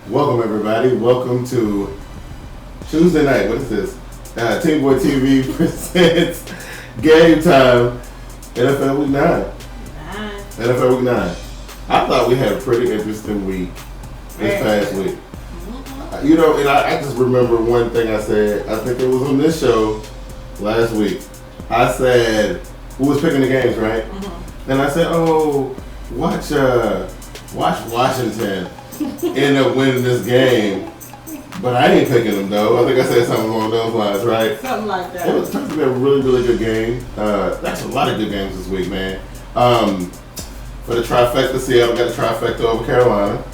Welcome everybody. Welcome to Tuesday night. What is this? TeamBoydTV presents GameTime NFL Week 9. NFL Week 9. I thought we had a pretty interesting week this past week. You know, and I just remember one thing I said. I think it was on this show last week. I said, who was picking the games, right? And I said, watch Washington end up winning this game. But I ain't picking them though. I think I said something along those lines, right? Something like that. It was turned to be a really, really good game. That's a lot of good games this week, man. For the trifecta, Seattle got the trifecta over Carolina.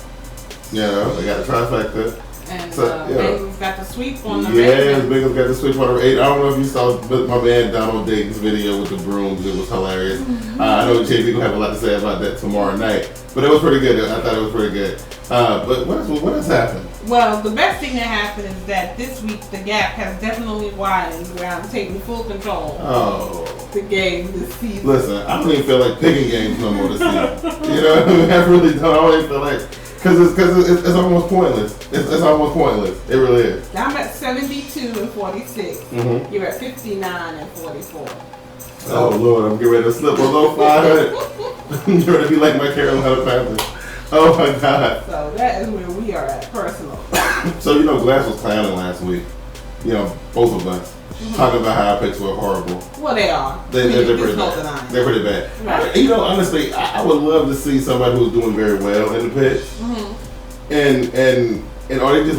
You know, they got the trifecta. And Bengals got the sweep on the Bengals got the sweep on the 8. I don't know if you saw my man Donald Dayton's video with the brooms. It was hilarious. I know JB will have a lot to say about that tomorrow night. But it was pretty good. I thought it was pretty good. But what has happened? Well, the best thing that happened is that this week the gap has definitely widened where I'm taking full control of the game this season. Listen, I don't even feel like picking games no more this season. You know what I mean? I really don't. I don't even feel like... Because it's almost pointless. It's almost pointless. It really is. I'm at 72-46. You're at 59-44. Oh Lord, I'm getting ready to slip below 500. You're ready to be like my Carolina Panthers. Oh my God. So that is where we are at personally. So you know, Glass was clowning last week. You know, both of us talking about how our picks were horrible. Well, they are. They're pretty bad. They're pretty bad. Right. You know, honestly, I would love to see somebody who's doing very well in the picks. And are they just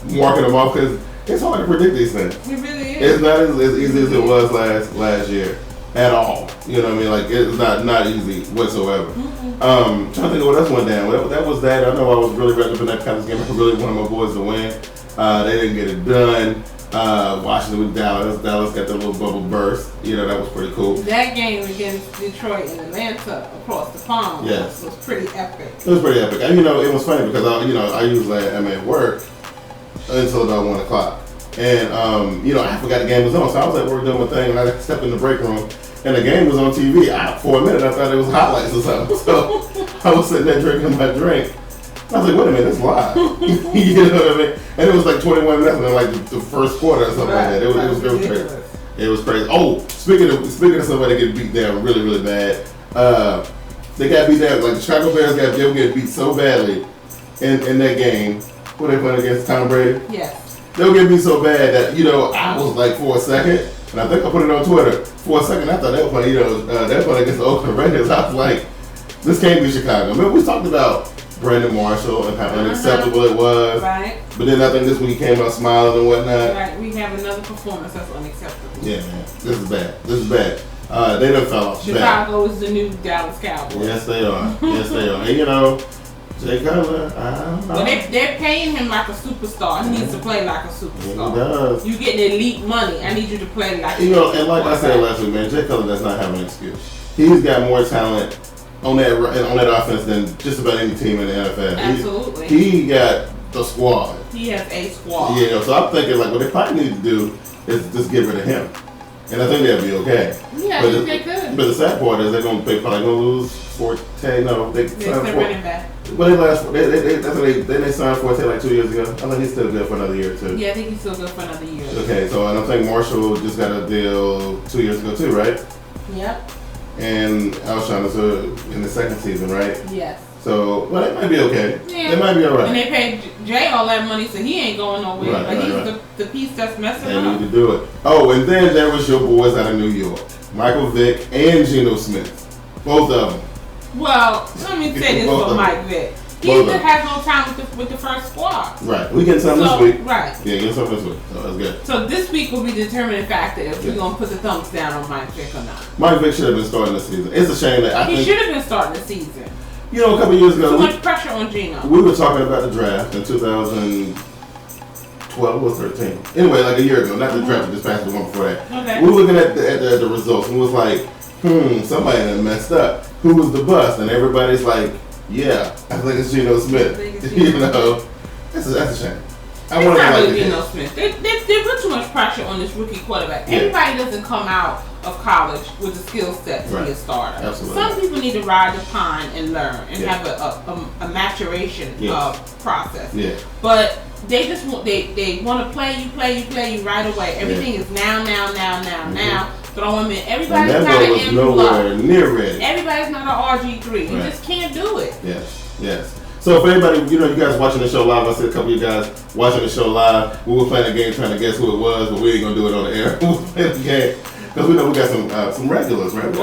marking them off because it's hard to predict these things. It really is. It's not as easy as it was last year at all. You know what I mean? Like it's not easy whatsoever. Trying to think of what else went down. That was that. I know I was really wrapped up in that kind of game. I really wanted my boys to win. They didn't get it done. Washington with Dallas. Dallas got their little bubble burst. You know, that was pretty cool. That game against Detroit and Atlanta across the pond was pretty epic. It was pretty epic. And you know, it was funny because I usually am at work until about 1 o'clock. And I forgot the game was on. So I was at work doing my thing and I stepped in the break room and the game was on TV. For a minute I thought it was highlights or something. So I was sitting there drinking my drink. I was like, wait a minute, it's live. You know what I mean? And it was like 21 minutes in like the first quarter or something like that. It was crazy. It was crazy. Oh, speaking of somebody getting beat down really, really bad, they got beat down. Like the Chicago Bears they were getting beat so badly in that game. What they playing against Tom Brady? Yes. They were getting beat so bad that I was like for a second, and I think I put it on Twitter. For a second, I thought they were playing. They were playing against the Oakland Raiders. I was like, this can't be Chicago. I mean, we talked about Brandon Marshall and how unacceptable it was. Right. But then I think this week he came out smiling and whatnot. Right. We have another performance that's unacceptable. Yeah, man. This is bad. They done fell off. Chicago is the new Dallas Cowboys. Yes, they are. Yes, they are. And Jay Cutler, I don't know. Well, they're paying him like a superstar. He needs to play like a superstar. Yeah, he does. You getting elite money. I need you to play like and like I said last week, man, Jay Cutler does not have an excuse. He's got more talent on that offense than just about any team in the NFL. Absolutely. He got the squad. He has a squad. Yeah, so I'm thinking what they probably need to do is just get rid of him. And I think that'd be okay. Yeah, I think they could. But the sad part is they're probably gonna lose Forte. No, they signed running back. But they signed Forte like 2 years ago. I think he's still good for another year too. Yeah, I think he's still good for another year. Okay, so and I think Marshall just got a deal 2 years ago too, right? Yep. And Alshon is in the second season, right? Yes. So, well, they might be okay. Yeah. They might be all right. And they paid Jay all that money, so he ain't going nowhere. Right, but he's right. the piece that's messing They up. need to do it. Oh, and then there was your boys out of New York, Michael Vick and Geno Smith, both of them. Well, let me say this for Mike Vick. He has no time with the first squad. Right. We get some this week. Right. Yeah, get some this week. So that's good. So this week will be the determining factor if we're going to put the thumbs down on Mike Vick or not. Mike Vick should have been starting the season. It's a shame that he should have been starting the season. You know, a couple years ago, too much pressure on Geno. We were talking about the draft in 2012 or 13. Anyway, like a year ago, not the draft, this past the one before that. Okay. We were looking at the results and was like, somebody done messed up. Who was the bust? And everybody's like, yeah, I think it's Geno Smith. Geno you know, that's a shame. I want to not like really Geno Smith. They put too much pressure on this rookie quarterback. Yeah. Everybody doesn't come out of college with the skill set to be a starter. Absolutely. Some people need to ride the pine and learn and have a maturation process. Yeah. But they just want they want to play you right away. Everything is now. Throw him in. Everybody's not an Andrew Luck. Near ready. Everybody's not an RG3. You just can't do it. Yes. So for anybody, you guys watching the show live, I see a couple of you guys watching the show live. We were playing a game trying to guess who it was, but we ain't gonna do it on the air. We'll play the game because we know we got some regulars, right? We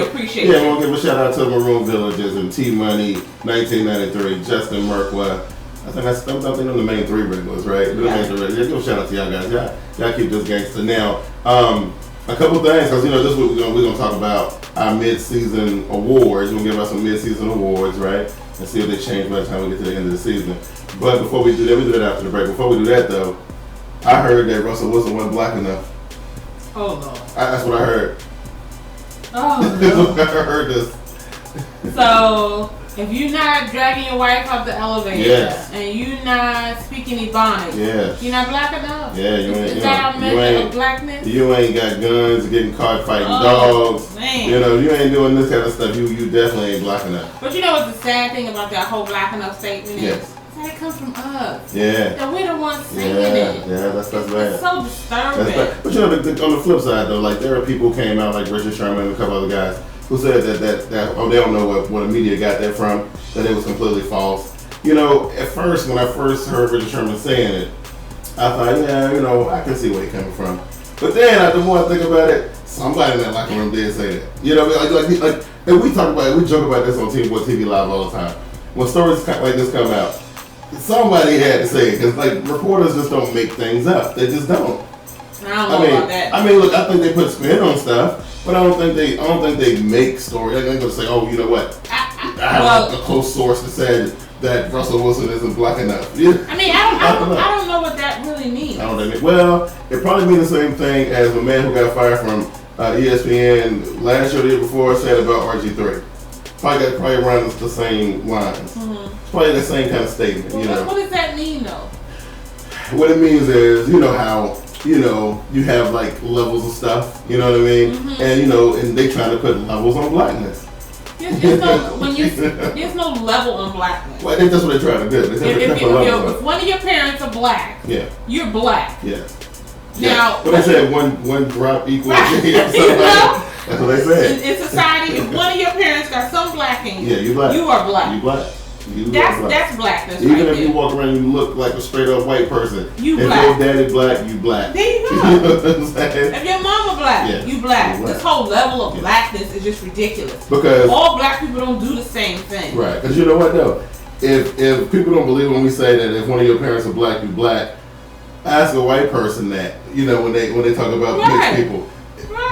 appreciate it. Yeah, we want to give a shout out to the Maroon Villages and T Money, 1993, Justin Merkwa. I think I'm thinking the main three regulars, right? Yeah. Give a shout out to y'all guys. Y'all keep this gangster. Now, a couple things, because this week we're gonna talk about our mid-season awards. We're gonna give out some mid-season awards, right? And see if they change by the time we get to the end of the season. But before we do that, we do that after the break. Before we do that, though, I heard that Russell Wilson wasn't black enough. Oh no. That's what I heard. Oh no. I heard this. So if you're not dragging your wife up the elevator and you're not speaking Ebonics, you're not black enough. Yeah, you ain't. Is that our measure of blackness? You ain't got guns, getting caught fighting dogs. Man. You ain't doing this kind of stuff. You definitely ain't black enough. But you know what's the sad thing about that whole black enough statement is? That it comes from us. Yeah. That we're the ones saying it. Yeah, that's bad. It's so disturbing. But on the flip side though, like there are people who came out like Richard Sherman and a couple other guys who said that they don't know what the media got that from, that it was completely false. At first, when I first heard Richard Sherman saying it, I thought, I can see where he's coming from. But then, the more I think about it, somebody in that locker room did say that. Like and we joke about this on TeamBoydTV Live all the time. When stories like this come out, somebody had to say it, because reporters just don't make things up. They just don't. I don't know about that. Look, I think they put spin on stuff. But I don't think they make stories. They're going to say, "Oh, you know what? I have a close source that said that Russell Wilson isn't black enough." I don't know what that really means. Well, it probably means the same thing as the man who got fired from ESPN last year or the year before said about RG3. Probably around the same lines. Mm-hmm. It's probably the same kind of statement. Well, what does that mean, though? What it means is, how. You have levels of stuff, you know what I mean? Mm-hmm. And and they trying to put levels on blackness. There's no level on blackness. Well, I think that's what they're trying to do. If one of your parents are black, you're black. Yeah. Now, but they said one drop equals that's what they said. In society, if one of your parents got some black in you, you black. You are black. You black. That's blackness. Even if you walk around and you look like a straight up white person, if your daddy black, you black. There you go. You know what I'm saying? If your mama black, you black. This whole level of blackness is just ridiculous. Because all black people don't do the same thing. Right. Because you know what though? If people don't believe when we say that if one of your parents are black, you black, ask a white person that. When they talk about mixed people.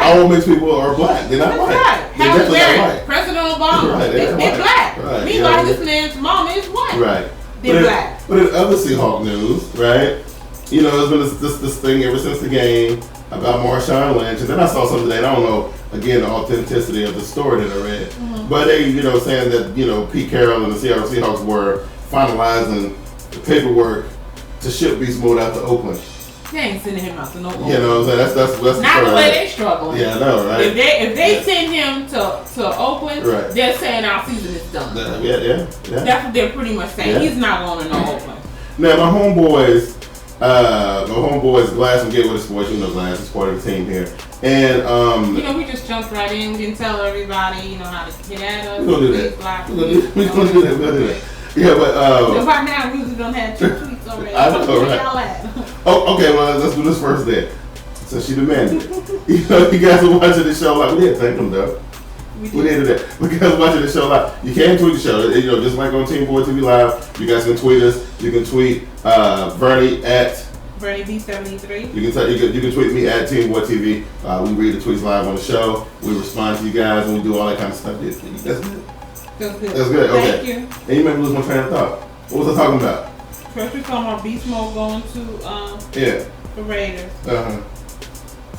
All mixed people are black. They're not white. Right. They're definitely not white. President Obama. Right. They're black. Right. Meanwhile, this man's mom is white. Right. They're black. But in other Seahawk news, right? There's been this thing ever since the game about Marshawn Lynch, and then I saw something today. And I don't know again the authenticity of the story that I read, but they saying that Pete Carroll and the Seattle Seahawks were finalizing the paperwork to ship Beast Mode out to Oakland. They ain't sending him out to no Oakland. You know what I'm saying? That's not the way they struggling. Yeah, I know, right? If they send him to Oakland, they're saying our season is done. Yeah. That's what they're pretty much saying. He's not going to no Oakland. Now my homeboys, Glass and Gateway Sports, Glass is part of the team here, and we just jumped right in. We didn't tell everybody, how to get at us. We're gonna do that. We're gonna do that. Yeah, but by now we usually don't have 2 tweets already. I know, right? Oh, okay. Well, let's do this first then. So she demanded it. You guys are watching the show live. We didn't thank them though. We did do that. You guys watching the show live. You can tweet the show. Just like on TeamBoydTV Live. You guys can tweet us. You can tweet Vernie at Bernie B73. You can tweet me at TeamBoydTV. We read the tweets live on the show. We respond to you guys and we do all that kind of stuff. That's good. That's good. That's good. Okay. Thank you. And you made me lose my train of thought. What was I talking about? First we talking about Beast Mode going to the Raiders. So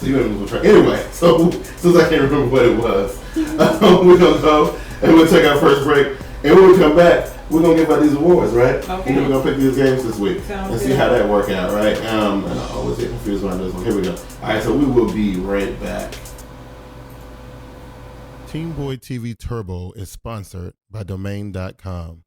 you made me lose my train. Anyway, so since I can't remember what it was, we're gonna go and we'll take our first break. And when we come back, we're gonna give out these awards, right? Okay. And then we're gonna pick these games this week and see how that work out, right? And I always get confused when I do this one. Here we go. All right, so we will be right back. TeamBoydTV Turbo is sponsored by Domain.com.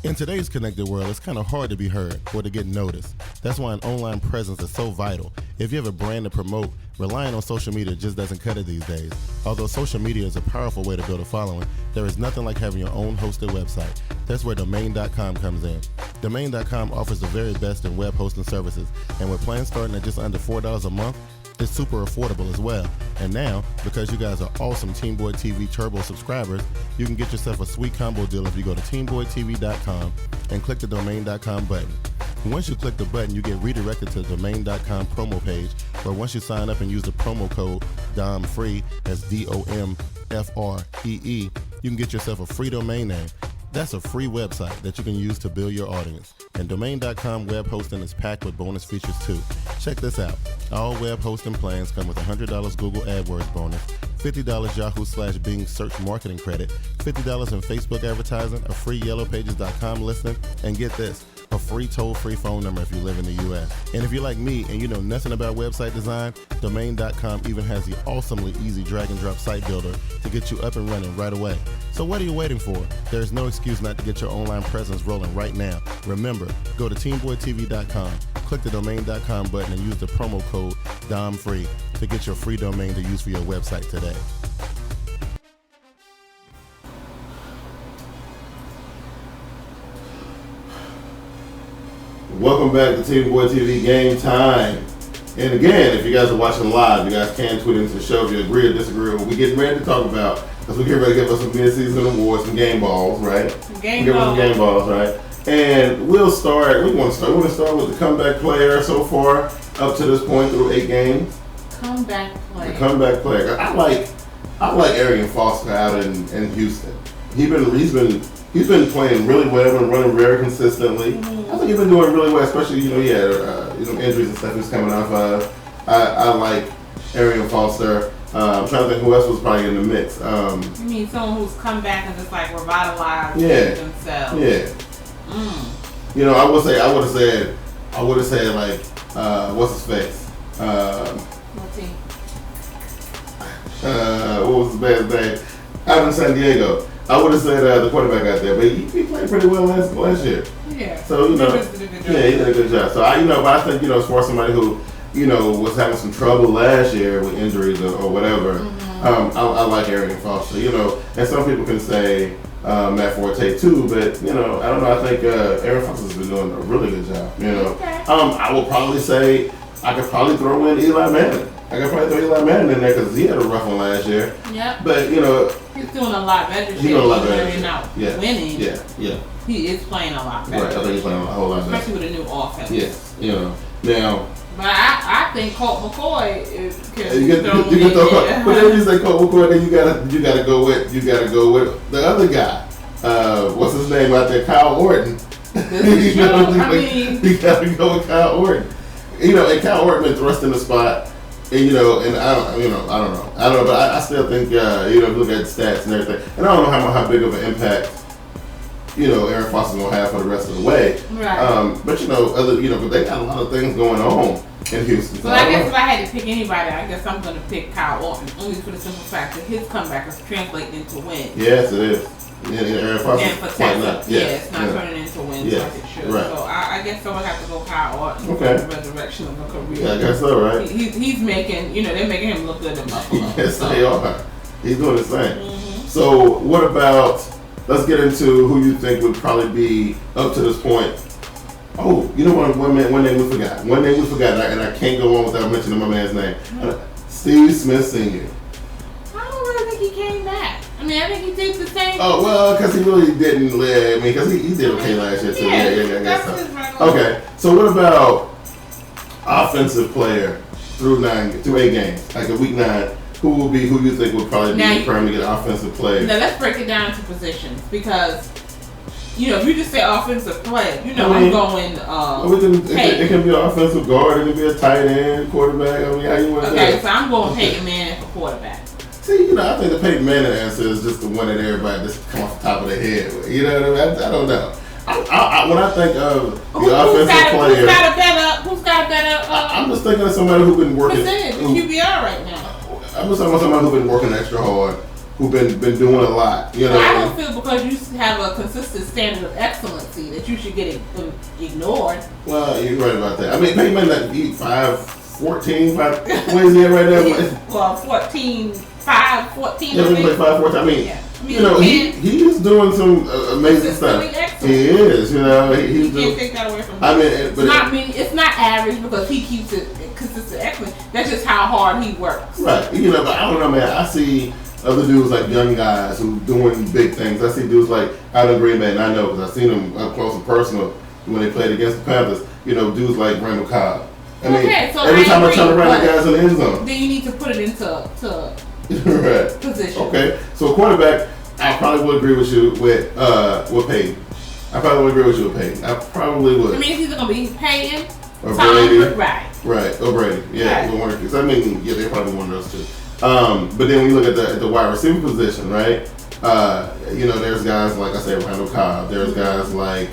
In today's connected world, it's kind of hard to be heard or to get noticed. That's why an online presence is so vital. If you have a brand to promote, relying on social media just doesn't cut it these days. Although social media is a powerful way to build a following, there is nothing like having your own hosted website. That's where Domain.com comes in. Domain.com offers the very best in web hosting services, and with plans starting at just under $4 a month, it's super affordable as well. And now, because you guys are awesome TeamBoydTV Turbo subscribers, you can get yourself a sweet combo deal if you go to TeamBoydTV.com and click the Domain.com button. Once you click the button, you get redirected to the Domain.com promo page, where once you sign up and use the promo code DOMFREE, that's DOMFREE, you can get yourself a free domain name. That's a free website that you can use to build your audience. And Domain.com web hosting is packed with bonus features too. Check this out. All web hosting plans come with $100 Google AdWords bonus, $50 Yahoo/Bing search marketing credit, $50 in Facebook advertising, a free YellowPages.com listing, and get this, a free toll-free phone number if you live in the U.S. And if you're like me and you know nothing about website design, Domain.com even has the awesomely easy drag-and-drop site builder to get you up and running right away. So what are you waiting for? There's no excuse not to get your online presence rolling right now. Remember, go to TeamBoydTV.com, click the Domain.com button, and use the promo code DOMFREE to get your free domain to use for your website today. Welcome back to TeamBoydTV Game Time. And again, if you guys are watching live, you guys can tweet into the show if you agree or disagree with what we're getting ready to talk about. Because we're getting ready to give us some mid-season awards, some game balls, right? Game balls, right? And we'll start. We want to start with the comeback player so far up to this point through 8 games. Comeback player. The comeback player. I like Arian Foster out in Houston. He's been playing really well and running very consistently. I think he's been doing really well, especially he had injuries and stuff he's coming off of. I like Arian Foster. I'm trying to think who else was probably in the mix. You mean someone who's come back and just like revitalized themselves? Yeah. I would have said like what's his face? What team? What was his bad name? Out in San Diego. I would have said the quarterback out there, but he played pretty well last year. Yeah. So he did a good job. So but I think as far as somebody who was having some trouble last year with injuries or whatever, I like Arian Foster. And some people can say Matt Forte too, but I don't know. I think Arian Foster's been doing a really good job. Okay. I will probably say I could probably throw in Eli Manning. I could probably throw Eli Manning in there because he had a rough one last year. Yeah. But he's doing a lot better. He's doing a lot better. He's not winning. Yeah. He is playing a lot better. Right. I think he's playing a whole lot better. Especially with a new offense. Yeah. Now. But I think Colt McCoy is. You can throw. But then you say Colt McCoy, then you gotta go with the other guy. What's his name out there? Kyle Orton. You gotta go with Kyle Orton. And Kyle Orton been thrust in the spot. And I don't know, but I still think if you look at the stats and everything, and I don't know how big of an impact Arian Foster's gonna have for the rest of the way. Right. But but they got a lot of things going on in Houston. Well, I guess if I had to pick anybody, I guess I'm gonna pick Kyle Orton, only for the simple fact that his comeback is translating into wins. Yes, it is. And Arian Foster's for Texas, it's not turning into wins like it should. Right. So I guess someone have to go Kyle Orton for the resurrection of a career. Yeah, I guess so, right? He's making, they're making him look good in Buffalo. Yes, they are. He's doing his thing. So what about? Let's get into who you think would probably be up to this point. Oh, one name we forgot. And I can't go on without mentioning my man's name. Steve Smith Sr. I don't really think he came back. I think he did the same. Oh, well, because he really didn't live. Because he did okay last year, too. Yeah. Okay, so what about offensive player through 8 games? Like a week 9, who you think would probably be the prime to get offensive player? Now, let's break it down into positions because, if you just say offensive player, I'm going it can be an offensive guard, it can be a tight end, quarterback. How you want to do it? So I'm going Peyton Manning for quarterback. See, you know, I think the Peyton Manning answer is just the one that everybody just come off the top of their head with. You know what I mean? I don't know. When I think of the offensive player, who's got a better? I'm just thinking of somebody who's been working. Percentage QBR right now. I'm just talking about somebody who's been working extra hard, who's been doing a lot. You know, I don't feel because you have a consistent standard of excellency that you should get ignored. Well, you're right about that. I mean, Peyton Manning eat 14, where is he at right now? Well, 14. Yeah, he played 5-14. I mean, you know, he is doing some amazing stuff. He is, you know. You can't take that away from him. I mean, it's not average because he keeps it consistent excellent. That's just how hard he works. Right. You know, but I don't know, man. I see other dudes like young guys who doing big things. I see dudes like out in Green Bay, and I know because I've seen them up close and personal when they played against the Panthers. You know, dudes like Randall Cobb. I mean, so every time I turn around, the guys in the end zone. Then you need to put it into right. position. Okay, so quarterback, I probably would agree with you with Peyton. I probably would agree with you with Peyton. I probably would. I mean, it's either gonna be Peyton or Brady. Right. Or Brady. Yeah, right. One of the, I mean, yeah, they're probably one of those two. But then when you look at the wide receiver position, right? You know, there's guys like I said, Randall Cobb. There's guys like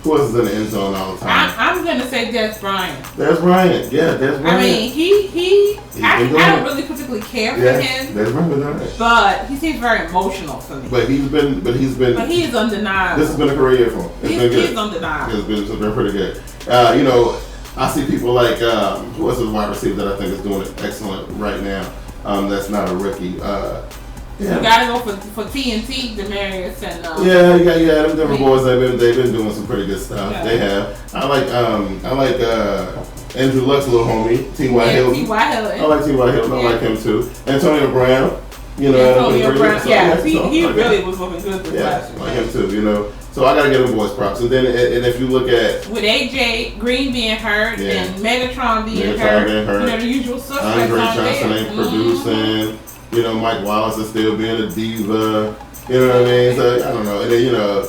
who else is in the end zone all the time? I'm gonna say Des Bryant. Des Bryant, yeah, Des Bryant. I mean, I don't really particularly care for him. Des Bryant, but he seems very emotional for me. But he is undeniable. This has been a career year for him. He's undeniable. It's been pretty good. You know, I see people like who else is a wide receiver that I think is doing it excellent right now. That's not a rookie. Yeah. You gotta go for TNT, Demarius and them Denver boys. They've been doing some pretty good stuff. Yeah. They have. I like Andrew Luck's little homie, T.Y. Hilton. I like T.Y. Hilton. I like him too. Antonio Brown. You know, Antonio Brown. He really was looking good this last year. I like him too. You know. So I gotta give him boys props. And then, and if you look at with AJ Green being hurt and Megatron being hurt, you know the usual suspects. Andre Johnson ain't producing. You know, Mike Wallace is still being a diva. You know what I mean? So I don't know. And then you know,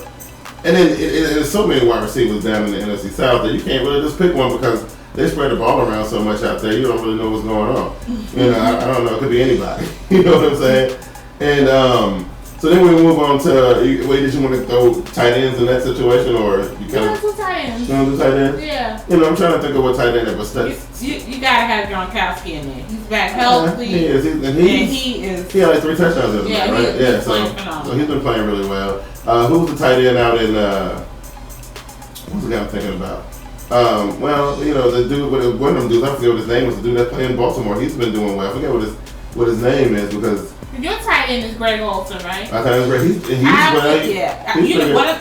and then there's so many wide receivers down in the NFC South that you can't really just pick one because they spread the ball around so much out there. You don't really know what's going on. You know, I don't know. It could be anybody. You know what I'm saying? And so then we move on to, did you want to throw tight ends in that situation, or you kind of? Do tight ends. You want to do tight ends? Yeah. You know, I'm trying to think of what tight end that was stuff. You gotta have Gronkowski in there. He's back healthy. He is. He had like 3 touchdowns the other night, right? He's playing phenomenal. So he's been playing really well. Who's the tight end out in? What's the guy I'm thinking about? Well, you know, the dude, one of them dudes, I forget what his name was. The dude that played in Baltimore, he's been doing well. I forget what his name is because. Your tight end is Greg Olsen, right? I thought it was Greg.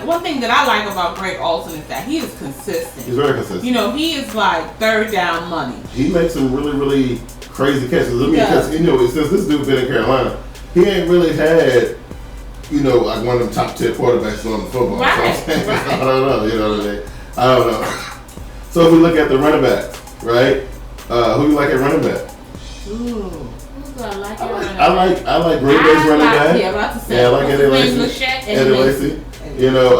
One thing that I like about Greg Olsen is that he is consistent. He's very consistent. You know, he is like third down money. He makes some really, really crazy catches. Because, you know, since this dude been in Carolina, he ain't really had, you know, like one of them top 10 quarterbacks on the football. Right. So I don't know. You know what I mean? I don't know. So if we look at the running backs, right? Who you like at running back? Ooh. I like Green Bay's running back. Yeah, about to say. Yeah, I like Eddie Lacy. You know,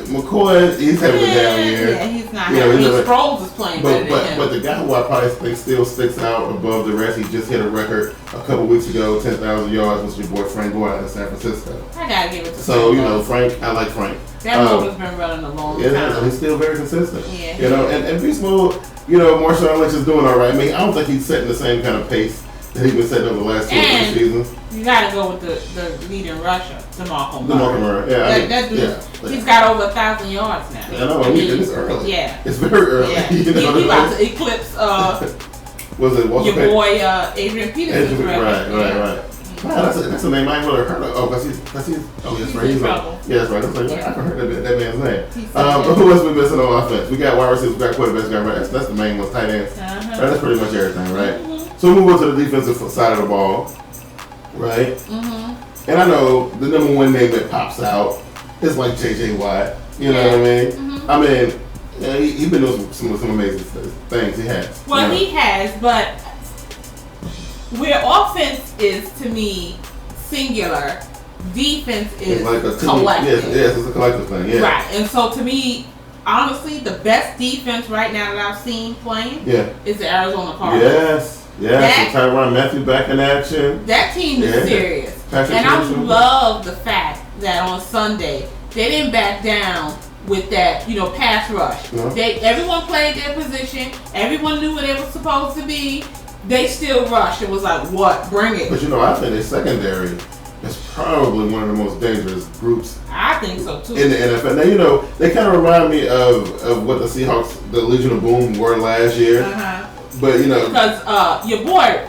McCoy, he's having a down year. Yeah, he's not. Sproles is playing better than him. But the guy who I probably think still sticks out above the rest, he just hit a record a couple weeks ago, 10,000 yards, was your boy Frank Gore out of San Francisco. I gotta give it to So, you know, Frank, I like Frank. That motor's been running a long time. Yeah, he's still very consistent. Yeah. You know, and Beast Mode, you know, Marshawn Lynch is doing all right. I mean, I don't think he's setting the same kind of pace that he's been setting over the last 2 or 3 seasons. You gotta go with the lead in Russia, DeMarco Murray. Yeah, that dude, he's got over 1,000 yards now. Yeah, I know. It's early. Yeah, it's very early. Yeah. You know he about to eclipse was it Walter your boy Adrian Peterson? Right. Wow, that's a name I ain't really heard of. Oh, because he's that's right. He's trouble. Yeah, that's right. I can heard that man's name. Who else we missing on offense? We got wide receivers, we got quarterbacks, we got right. That's the main ones. Tight ends. Right, that's pretty much everything, right? Mm-hmm. So we move on to the defensive side of the ball, right? Mm-hmm. And I know the number one name that pops out is like J.J. Watt. You know what I mean? Mm-hmm. I mean, yeah, he's been doing some amazing things. He has. Well, he has, but where offense is to me singular, defense is like a collective. Yes, it's a collective thing. Yeah. Right, and so to me, honestly, the best defense right now that I've seen playing is the Arizona Cardinals. Yeah, so Tyrann Mathieu back in action. That team is serious. And I love the fact that on Sunday they didn't back down with that, pass rush. Everyone played their position. Everyone knew where they were supposed to be. They still rushed. It was like, what? Bring it. But I think their secondary is probably one of the most dangerous groups. I think so too. In the NFL. Now, they kind of remind me of what the Seahawks, the Legion of Boom, were last year. But because your boy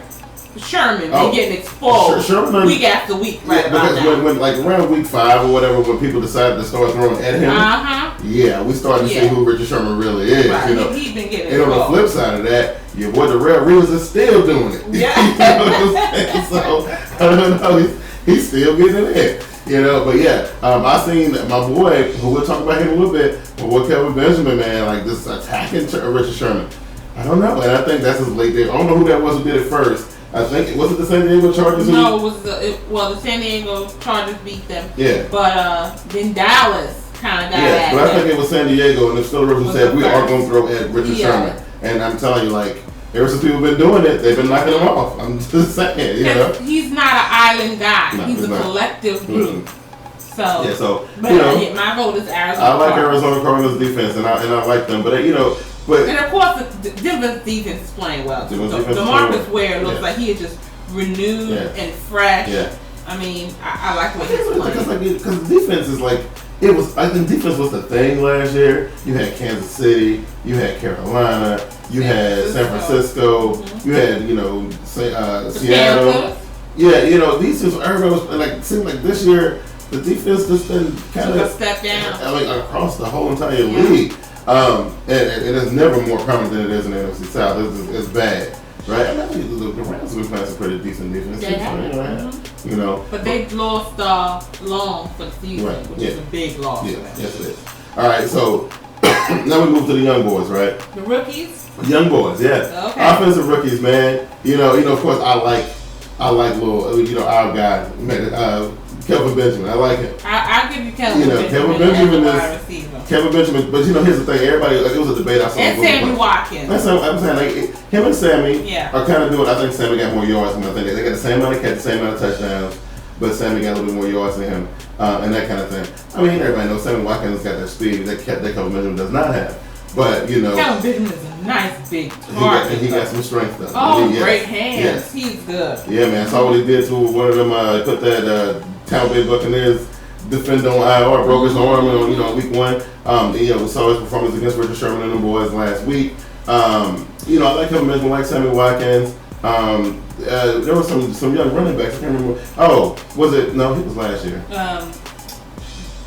Sherman been getting exposed week after week, right? Because when like around week 5 or whatever, when people decided to start throwing at him, we started to see who Richard Sherman really is. Right. He's been getting exposed. And on the flip side of that, your boy Darrell Reeves is still doing it. Yeah. So I don't know, he's still getting it. But I seen my boy, who we'll talk about him a little bit, but what Kelvin Benjamin, man, like this attacking Richard Sherman. I don't know, and I think that's his late day. I don't know who that was who did it first. I think was it the San Diego Chargers? No, it was the San Diego Chargers beat them. Yeah. But then Dallas kind of got at but I think it was San Diego, and the Steelers who said we are going to throw at Richard Sherman. And I'm telling you, like, ever since people been doing it, they've been knocking him off. I'm just saying, He's not an island guy. No, he's a collective group. So, my vote is Arizona. I like Arizona Cardinals defense, and I like them, but and of course, the Denver's defense is playing well. DeMarcus Ware looks like he is just renewed and fresh. Yeah. I mean, I like what he's playing. Because the defense is like, I think defense was the thing last year. You had Kansas City, you had Carolina, you had San Francisco, you had, Seattle. Yeah, these teams, everybody seemed like this year, the defense just been kind of step down. Across the whole entire league. And it's never more prominent than it is in the NFC South. It's bad, right? I mean, the Rams have been playing some pretty decent defense. But they've lost Long for the season, which is a big loss. Yeah, yes it is. All right, so now we move to the young boys, right? The rookies. Young boys, yeah. Okay. Offensive rookies, man. Of course, I like little, our guy, Kelvin Benjamin. I like him. I'll give you Kelvin Benjamin. Kelvin Benjamin is Kelvin Benjamin. But here's the thing. Everybody, it was a debate I saw. And Sammy Watkins. That's what I'm saying. Him and Sammy are kind of doing. I think Sammy got more yards than I think. They got the same amount of catches, same amount of touchdowns, but Sammy got a little bit more yards than him, and that kind of thing. I mean, everybody knows Sammy Watkins got that speed that Kelvin Benjamin does not have. But Kelvin Benjamin is a nice big target. He got some strength though. Oh, great hands. Yes. He's good. Yeah, man. Saw what he did to one of them. Put that Tampa Bay Buccaneers defender on IR, broke his arm on week 1. We saw his performance against Richard Sherman and the boys last week. I like Kelvin Benjamin, like Sammy Watkins. There were some young running backs. I can't remember. Oh, was it? No, he was last year.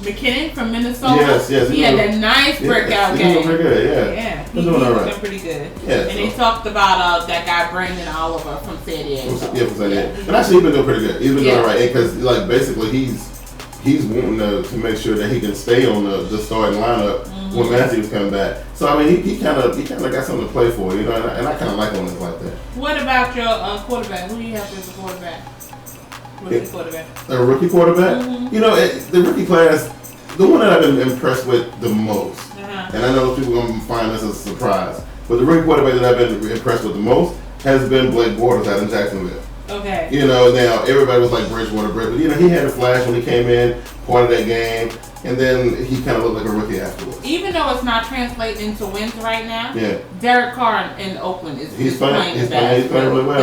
McKinnon from Minnesota. Yes. He had that nice breakout game. He was pretty good, yeah. He's doing all right. He's pretty good. Yeah, and they talked about that guy Brandon Oliver from San Diego. From San Diego. And actually, he's been doing pretty good. He's been doing all right because, basically, he's wanting to make sure that he can stay on the starting lineup when Matthew's coming back. So I mean, he kind of got something to play for, and I kind of like when it's like that. What about your quarterback? Who do you have as a quarterback? Rookie quarterback. A rookie quarterback? Mm-hmm. The rookie class, the one that I've been impressed with the most, and I know people are going to find this as a surprise, but the rookie quarterback that I've been impressed with the most has been Blake Bortles out in Jacksonville. Okay. Now everybody was like Bridgewater, but he had a flash when he came in, part of that game, and then he kind of looked like a rookie afterwards. Even though it's not translating into wins right now, yeah. Derek Carr in Oakland is playing He's playing really well.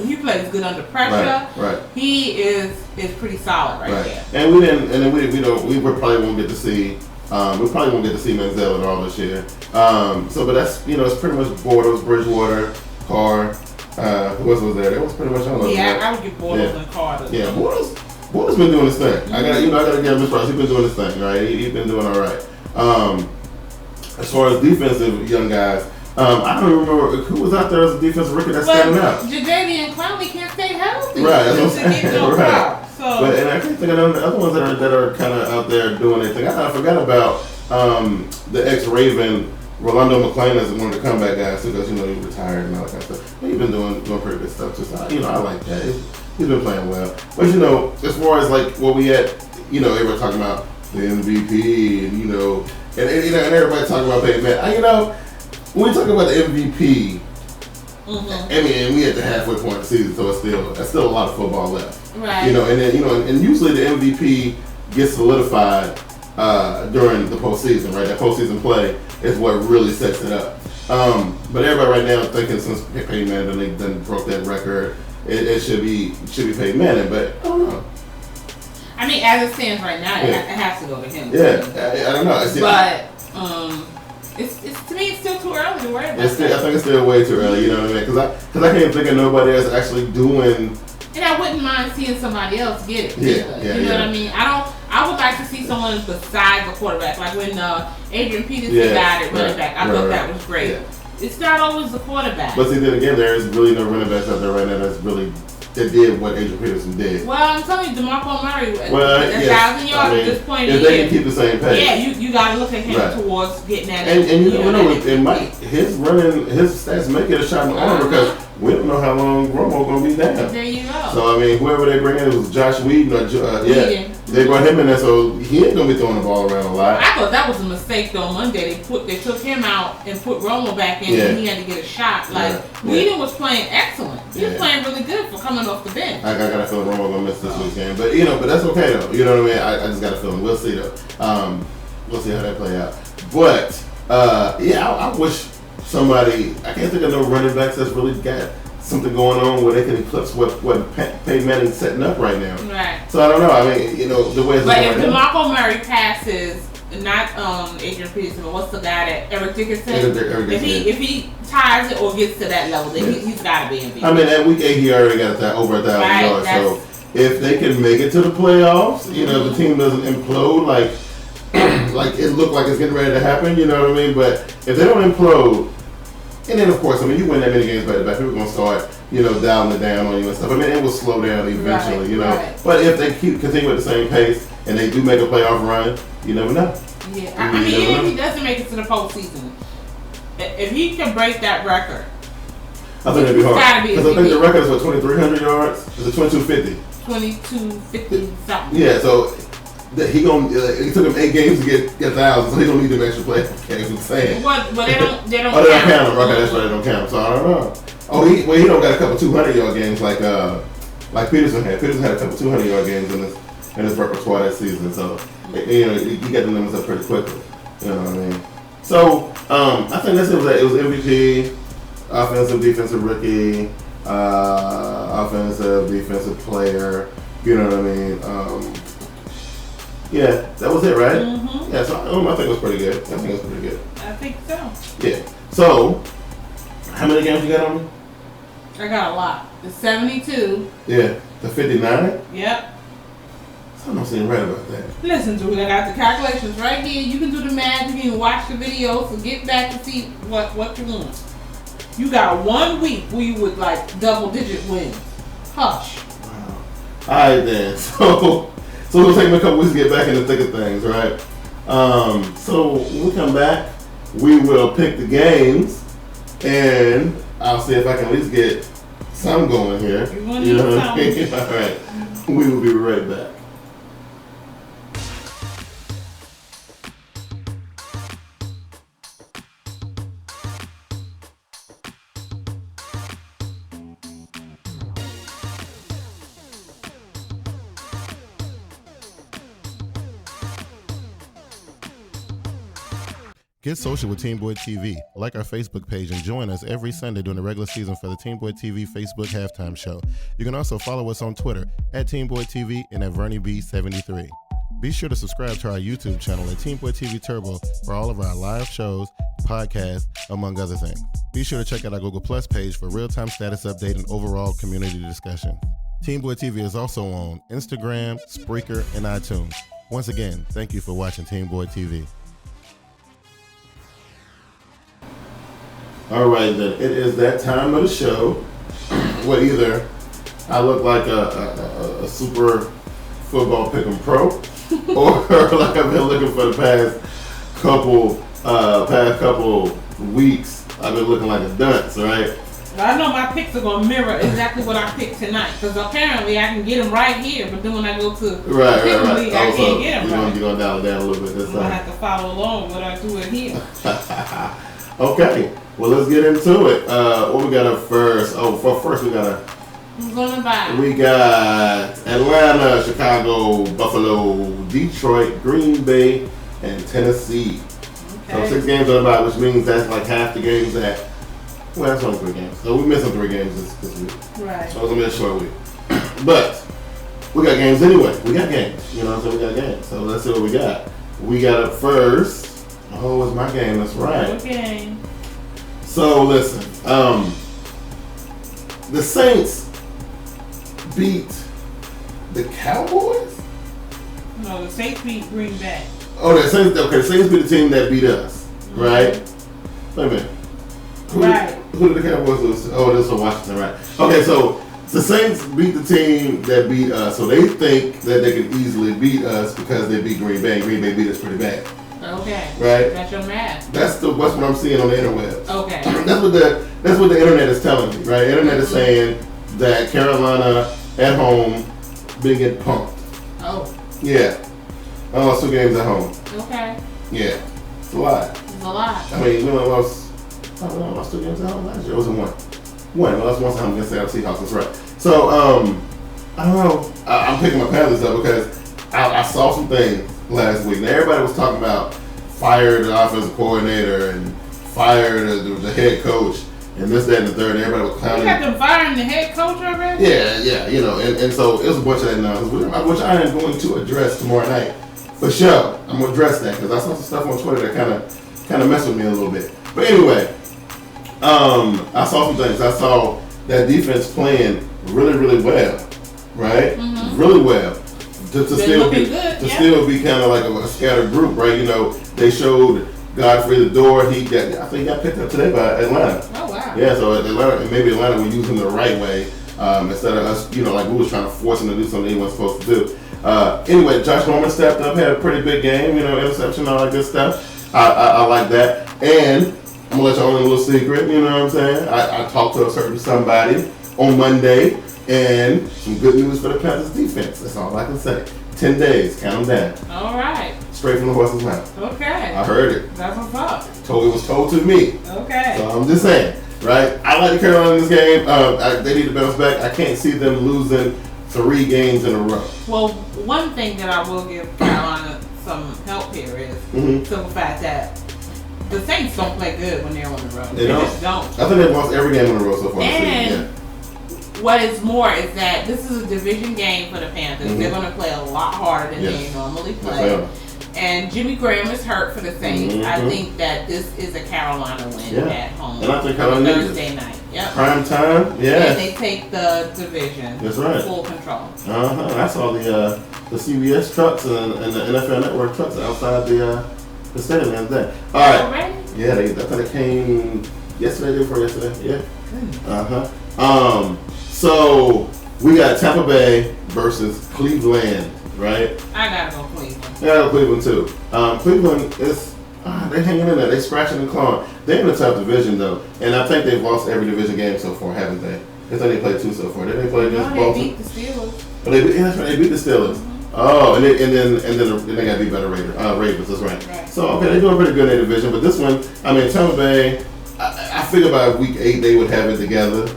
He plays good under pressure. Right. He is pretty solid right there. And we probably won't get to see. We probably won't get to see Manziel at all this year. But that's it's pretty much Bortles, Bridgewater, Carr. Who else was there? That was pretty much all of them. Yeah, I would give Bortles and Carr. Yeah, Bortles been doing his thing. Mm-hmm. I gotta give him his props. He's been doing his thing, right? He's been doing all right. As far as defensive young guys, I don't remember who was out there as a defensive rookie that's standing out. Jadavian Clowney can't stay healthy. Right, that's what I'm saying. Right. So. And I can't think of the other ones that are kind of out there doing their thing. I forgot about the ex-Raven. Rolando McClain is one of the comeback guys because he retired and all that kind of stuff. But he's been doing pretty good stuff. Just I like that. He's been playing well. But as far as like what we at, everybody talking about the MVP and everybody talking about Peyton Manning. When we talk about the MVP, Mm-hmm. I mean, and we at the halfway point of the season, so that's still a lot of football left. Right. You know, and then and usually the MVP gets solidified during the postseason, right? That postseason play is what really sets it up. But everybody right now thinking since Peyton Manning done broke that record, it should be Peyton Manning, but I don't know. I mean, as it stands right now, it has to go to him. Yeah, I don't know. It's to me, it's still too early to worry about. I think it's still way too early. You know what I mean? Because I can't think of nobody else actually doing. And I wouldn't mind seeing somebody else get it. Yeah, you know what I mean? I would like to see someone besides the quarterback, like when Adrian Peterson got it running back. I thought that was great. Yeah. It's not always the quarterback. But see, then again, there is really no running backs out there right now that did what Adrian Peterson did. Well, I'm telling you, DeMarco Murray, 1,000 yards at this point. If they can keep the same pace, yeah, you got to look at him towards getting that. And you never know, it might his stats may get a shot in the arm because we don't know how long Romo gonna be down. There you go. So I mean, whoever they bring in, it was Josh Whedon or they brought him in there, so he ain't gonna be throwing the ball around a lot. I thought that was a mistake though. Monday they took him out and put Romo back in, and he had to get a shot. Like Whedon was playing excellent. He was playing really good for coming off the bench. I got a feeling Romo gonna miss this week's game, but but that's okay though. You know what I mean? I just got a feeling. We'll see though. We'll see how that play out. But I wish somebody. I can't think of no running backs that's really got something going on where they can eclipse what Peyton Manning's setting up right now. Right. So I don't know. I mean, the way it's but if right DeMarco Murray passes, not Adrian Peterson, but what's the guy that Eric Dickerson? If he ties it or gets to that level, then he's got to be MVP. I mean, at week 8 he already got over 1,000 yards. So if they can make it to the playoffs, the team doesn't implode like it looked like it's getting ready to happen. You know what I mean? But if they don't implode. And then, of course, I mean, you win that many games back to back, people are going to start, dialing it down on you and stuff. I mean, it will slow down eventually, Right. But if they continue at the same pace and they do make a playoff run, you never know. Yeah, I mean, even if he doesn't make it to the postseason, if he can break that record, I think it'd be hard. Because I think the record is, 2,300 yards? Is it 2,250? 2,250 something. Yeah, so he took him 8 games to get 1,000, so he don't need them extra playoff games. I'm saying. But they don't. They don't count him. Okay, that's right. They don't count him. So I don't know. Oh, he don't got a couple 200-yard games like Peterson had. Peterson had a couple 200-yard games in his repertoire that season. So he got the numbers up pretty quickly. You know what I mean? So I think that's it. It was MVP, offensive, defensive rookie, offensive, defensive player. You know what I mean? Yeah, that was it, right? Mm-hmm. Yeah, so I think it was pretty good. I think so. Yeah. So, how many games you got on me? I got a lot. The 72. Yeah. The 59? Yep. So I'm not saying right about that. Listen to it. I got the calculations right here. You can do the math. You can watch the video. So get back to see what you want. You got 1 week where you would double-digit wins. Hush. Wow. All right, then. So it'll take me a couple weeks to get back in the thick of things, right? So when we come back, we will pick the games, and I'll see if I can at least get some going here. You know what I mean? All right. We will be right back. Get social with TeamBoydTV. Like our Facebook page and join us every Sunday during the regular season for the TeamBoydTV Facebook halftime show. You can also follow us on Twitter at TeamBoydTV and at VernieB73. Be sure to subscribe to our YouTube channel at TeamBoydTV Turbo for all of our live shows, podcasts, among other things. Be sure to check out our Google Plus page for real-time status update and overall community discussion. TeamBoydTV is also on Instagram, Spreaker, and iTunes. Once again, thank you for watching TeamBoydTV. All right, then. It is that time of the show where either I look like a super football pick'em pro, or like I've been looking for the past couple weeks. I've been looking like a dunce, right? I know my picks are going to mirror exactly what I picked tonight, because apparently I can get them right here, but then when I go to right. League, I can't get them right. You're going to dial it down a little bit this time. I have to follow along what I do it here. Okay. Well, let's get into it. What we got up first? Oh, first we got Who's gonna buy? We got Atlanta, Chicago, Buffalo, Detroit, Green Bay, and Tennessee. Okay. So 6 games on the bye, which means that's like half the games that. Well, that's only 3 games. So we're missing 3 games this week. Right. So it's gonna be a short week. But we got games anyway. We got games. You know what I'm saying? We got games. So let's see what we got. We got up first. Oh, it's my game. That's right. Okay. So listen, the Saints beat the Cowboys? No, the Saints beat Green Bay. Oh, the Saints beat the team that beat us, right? Wait a minute. Who did the Cowboys lose to? Oh, this is Washington, right? Okay, so the Saints beat the team that beat us, so they think that they can easily beat us because they beat Green Bay. Green Bay beat us pretty bad. Okay. Right? That's your math. That's what I'm seeing on the interwebs. Okay. That's what the internet is telling me, right? The internet is saying that Carolina at home been getting pumped. Oh. Yeah. I lost 2 games at home. Okay. Yeah. It's a lot. It's a lot. I mean, we only lost 2 games at home last year. It wasn't 1. We lost 1 time against the Seahawks. That's right. So, I don't know. I'm picking my Panthers up because I saw some things last week. Now, everybody was talking about fire the offensive coordinator and fire the head coach and this, that, and the third. And everybody was clowning. You got them firing the head coach already? Yeah. You know, and so it was a bunch of that nonsense, which I am going to address tomorrow night. For sure. I'm going to address that because I saw some stuff on Twitter that kind of messed with me a little bit. But anyway, I saw some things. I saw that defense playing really, really well, right? Mm-hmm. Really well. To still be kind of like a scattered group, right? You know, they showed Godfrey the door. I think he got picked up today by Atlanta. Oh wow! Yeah, so maybe Atlanta will use him the right way instead of us, you know, like we was trying to force him to do something he wasn't supposed to do. Anyway, Josh Norman stepped up, had a pretty big game, you know, interception, all that good stuff. I like that, and I'm gonna let y'all in a little secret. You know what I'm saying? I talked to a certain somebody on Monday. And some good news for the Panthers defense. That's all I can say. 10 days, count them down. All right. Straight from the horse's mouth. Okay. I heard it. That's what's up. It was told to me. Okay. So I'm just saying, right? I like the Carolina in this game. They need to bounce back. I can't see them losing 3 games in a row. Well, one thing that I will give Carolina some help here is the simple fact that the Saints don't play good when they're on the road. They just don't. I think they've lost every game in a row so far. And what is more is that this is a division game for the Panthers. They're going to play a lot harder than they normally play. And Jimmy Graham is hurt for the Saints. I think that this is a Carolina win at home. And I think Carolina Thursday night. Yep. Prime time. Yeah. And they take the division. That's right. Full control. I saw the CBS trucks and the NFL Network trucks outside the stadium the other day. All right. Already? Yeah, I thought they came yesterday, day before yesterday. Yeah. So we got Tampa Bay versus Cleveland, right? I gotta go Cleveland. Yeah, I gotta go Cleveland too. Cleveland is they're hanging in there. They scratching and clawing. They're in a tough division though, and I think they've lost every division game so far, haven't they? I think they played 2 so far. Didn't they play against Baltimore? They beat the Steelers. Oh, that's right. They beat the Steelers. Oh, and then they got beat by the Ravens. That's right. So okay, they're doing pretty good in their division, but this one, I mean, Tampa Bay. I figure by week 8 they would have it together.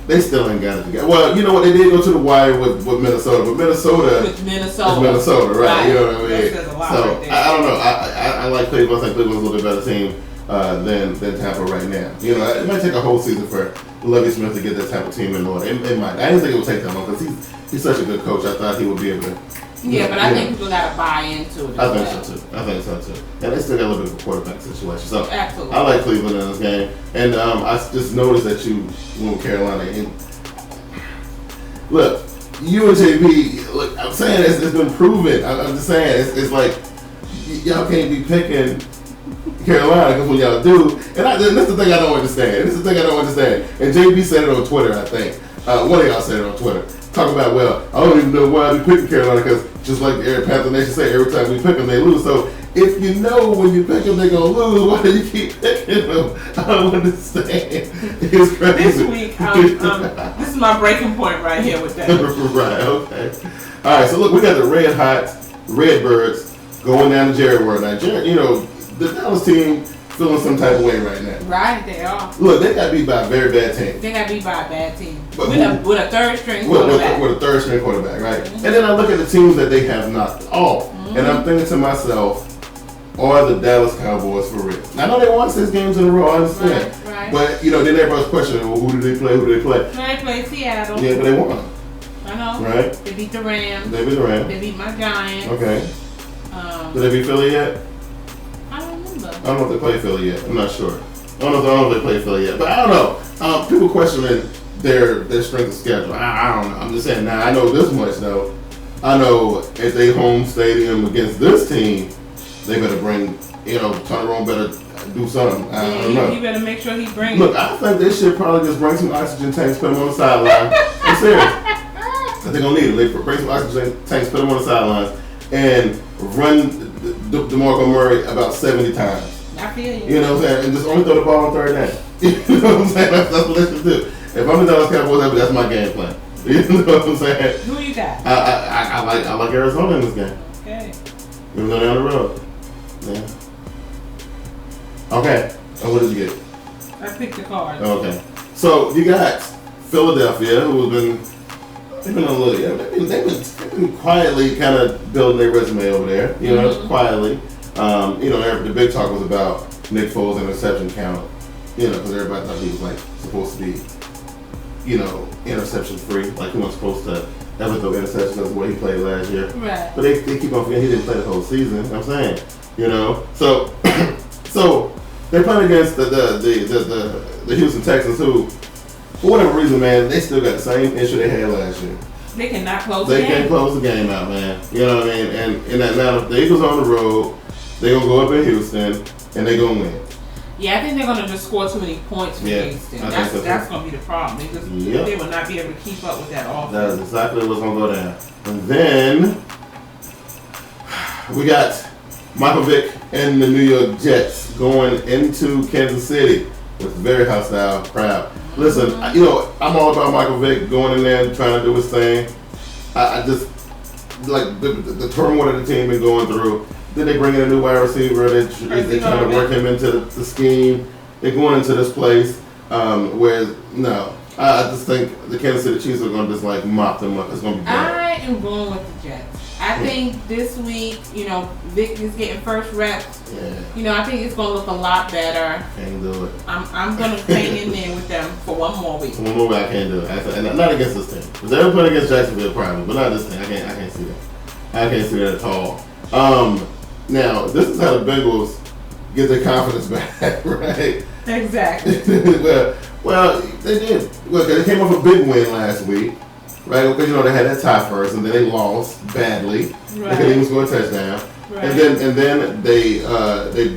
They still ain't got it together. Well, you know what? They did go to the wire with Minnesota, but Minnesota is Minnesota, right? You know what I mean? So right I don't know. I like Cleveland. I think Cleveland's a little bit better team than Tampa right now. You know, it might take a whole season for Lovie Smith to get that type of team in order. It might. I didn't think it would take that long because he's such a good coach. I thought he would be able to. Yeah, but I think people got to buy into it. I think so too. And they still got a little bit of a quarterback situation. So absolutely. I like Cleveland in this game. And I just noticed that you went with Carolina. And look, you and JB, look, I'm saying it's been proven. I'm just saying it's like y'all can't be picking Carolina because when y'all do, and that's the thing I don't understand. And JB said it on Twitter, I think. One of y'all said it on Twitter. Talking about, well, I don't even know why we picking Carolina because just like the Panther Nation say, every time we pick them, they lose. So if you know when you pick them, they're going to lose, why do you keep picking them? I don't understand. It's crazy. This week, this is my breaking point right here with that. Right, okay. All right, so look, we got the red hot Redbirds going down to Jerry World. Now, Jerry, you know, the Dallas team feeling some type of way right now. Right, they are. Look, they got beat by a very bad team. They got beat by a bad team. With a third string quarterback. With a third string quarterback, right? Mm-hmm. And then I look at the teams that they have knocked off, and I'm thinking to myself, are the Dallas Cowboys for real? I know they won 6 games in a row, I understand. Right. But, you know, then everybody's questioning, well, who did they play? They played Seattle. Yeah, but they won. I know. Right? They beat the Rams. They beat my Giants. Okay. Did they beat Philly yet? I don't remember. I don't know if they played Philly yet. I'm not sure. I don't know if they played Philly yet. But I don't know. People questioning their strength of schedule. I don't know. I'm just saying, now I know this much, though. I know at their home stadium against this team, they better bring, Tyrone better do something. I don't know. He better make sure he brings. Look, I think they should probably just bring some oxygen tanks, put them on the sideline. I'm serious. I think they're going to need it. They bring some oxygen tanks, put them on the sidelines, and run DeMarco Murray about 70 times. I feel you. You know what I'm saying? And just only throw the ball on third down. You know what I'm saying? That's what they should do. If I'm the Dallas Cowboys, that's my game plan. You know what I'm saying? Who you got? I like Arizona in this game. Okay. Even though they're on the road. Yeah. Okay. And what did you get? I picked the cards. Okay. So you got Philadelphia, who's been they've been quietly kind of building their resume over there. You know, quietly. The big talk was about Nick Foles' interception count. Because everybody thought he was like supposed to be, interception free. Like he wasn't supposed to ever throw interceptions. That's what he played last year. Right. But they keep on forgetting he didn't play the whole season. I'm saying, So they're playing against the Houston Texans, who, for whatever reason, man, they still got the same issue they had last year. They cannot close the game. They can't close the game out, man. You know what I mean? And now if the Eagles on the road, they're going to go up in Houston, and they're going to win. Yeah, I think they're going to just score too many points for Houston. That's going to be the problem. They will not be able to keep up with that offense. That's exactly what's going to go down. And then we got Michael Vick and the New York Jets going into Kansas City with a very hostile crowd. Listen, I'm all about Michael Vick going in there and trying to do his thing. I just like the turmoil that the team been going through. Then they bring in a new wide receiver. They trying to work him into the scheme. They're going into this place where I just think the Kansas City Chiefs are going to just like mop them up. It's going to be bad. I am going with the Jets. I think this week, Vic is getting first reps. Yeah. I think it's going to look a lot better. Can't do it. I'm going to hang in there with them for one more week. One more week, I can't do it. And not against this team. If they ever play against Jacksonville, probably, but not this team. I can't see that. I can't see that at all. Now, this is how the Bengals get their confidence back, right? Exactly. well, they did. Look, they came off a big win last week, right? Because they had that tie first, and then they lost badly. Right. They couldn't even score a touchdown. Right. And then they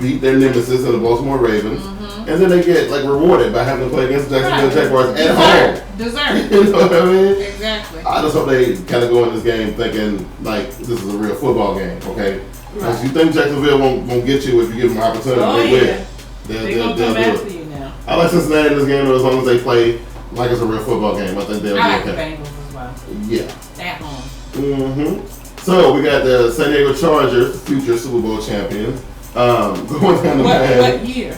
beat their nemesis in the Baltimore Ravens, and then they get rewarded by having to play against the Jacksonville Jaguars at home. Deserved. You know what I mean? Exactly. I just hope they kind of go in this game thinking this is a real football game, okay? Because you think Jacksonville won't get you if you give them an opportunity. They win. They're going to come after you now. I like Cincinnati in this game, though, as long as they play like it's a real football game. I think they'll be okay. I like the Bengals as well. Yeah. At home. So we got the San Diego Chargers, future Super Bowl champions, going down to Miami. What year?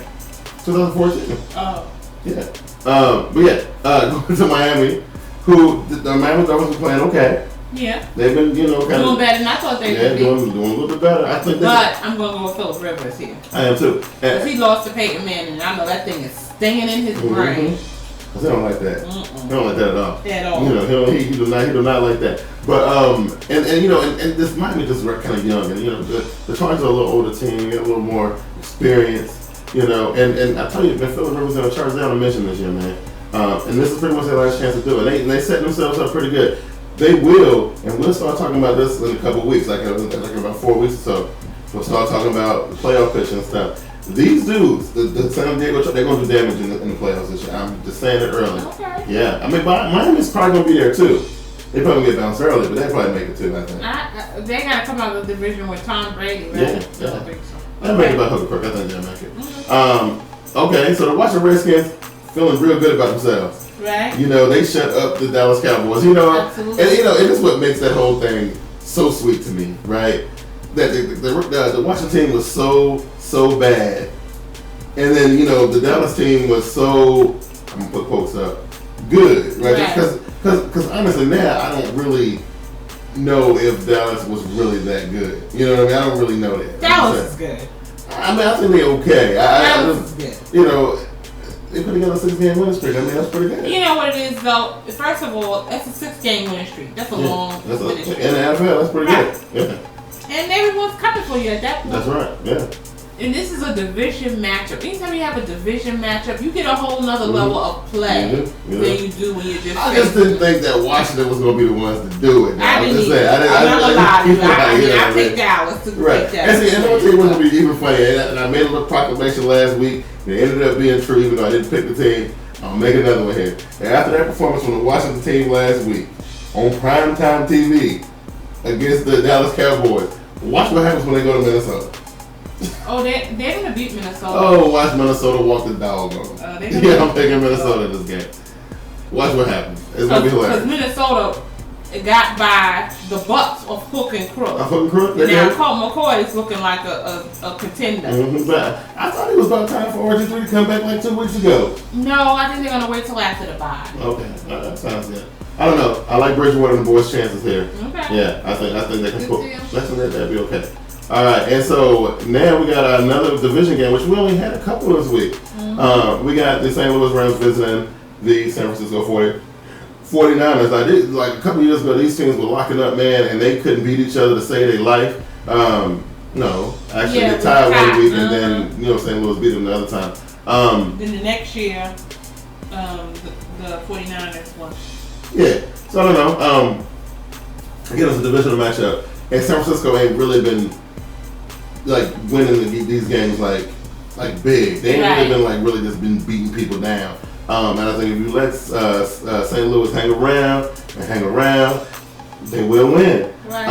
2014. Oh. Yeah. Going to Miami, who the Miami Dolphins are playing okay. Yeah. They've been, doing better than I thought they would be. Doing a little bit better. I think. But I'm going to go with Phillip Rivers here. I am too. Because he lost to Peyton Manning, and I know that thing is stinging in his brain. Because they don't like that. They don't like that at all. At all. He do not like that. But and this Miami just kind of young, and the Chargers are a little older team, a little more experience. And I tell you, Phillip Rivers and the Chargers, they on a mission this year, man. And this is pretty much their last chance to do it. And they set themselves up pretty good. They will, and we'll start talking about this in a couple of weeks, like about 4 weeks or so. We'll start talking about the playoff pitch and stuff. These dudes, the San Diego, they're going to do damage in the playoffs this year. I'm just saying it early. Okay. Yeah, I mean, Miami's probably going to be there too. They probably get bounced early, but they probably make it too, I think. They got to come out of the division with Tom Brady, right? Yeah. They'll make it by hook or crook. I think they'll make it. Okay, so the Washington Redskins feeling real good about themselves. Right. They shut up the Dallas Cowboys. Absolutely. And and it's what makes that whole thing so sweet to me, right? That the Washington team was so bad And then, the Dallas team was so, I'm going to put quotes up, good, right? Because honestly now, I don't really know if Dallas was really that good. You know what I mean? I don't really know that. Dallas is good. I mean, I think they're okay. Dallas is good. They put together a 6-game winning streak. I mean, that's pretty good. You know what it is, though? First of all, that's a 6-game winning streak. That's a long winning streak. In the NFL, that's pretty good. Yeah. And everyone's coming for you at that point. That's right, yeah. And this is a division matchup. Anytime you have a division matchup, you get a whole nother level of play than you do when you just. I just didn't think that Washington was going to be the ones to do it. I didn't either. I'm not gonna lie to you. I picked Dallas to pick that. And I'll tell you what's going to be even funny. And I made a little proclamation last week. It ended up being true, even though I didn't pick the team. I'll make another one here. And after that performance from the Washington team last week on primetime TV against the Dallas Cowboys, watch what happens when they go to Minnesota. Oh, they're going to beat Minnesota. Oh, watch Minnesota walk the dog on them. Yeah, I'm picking Minnesota in this game. Watch what happens. It's going to be hilarious. Because Minnesota got by the Bucks of Hook and Crook. Hook and Crook? Now, Colt McCoy is looking like a contender. Mm-hmm. I thought it was about time for RG3 to come back like 2 weeks ago. No, I think they're going to wait till after the bye. Okay, that sounds good. I don't know. I like Bridgewater and the boys' chances here. Okay. Yeah, I think they can pull. That'd be okay. All right, and so now we got another division game, which we only had a couple this week. Mm-hmm. We got the St. Louis Rams visiting the San Francisco 49ers. Like a couple years ago, these teams were locking up, man, and they couldn't beat each other to save their life. No, actually they tied 1 week, and then St. Louis beat them the other time. Then the next year, the 49ers won. Yeah, so I don't know. Again, it's a divisional matchup, and San Francisco ain't really been like winning these games like big. They ain't really been like really just been beating people down. And I think if you let St. Louis hang around, they will win. Right.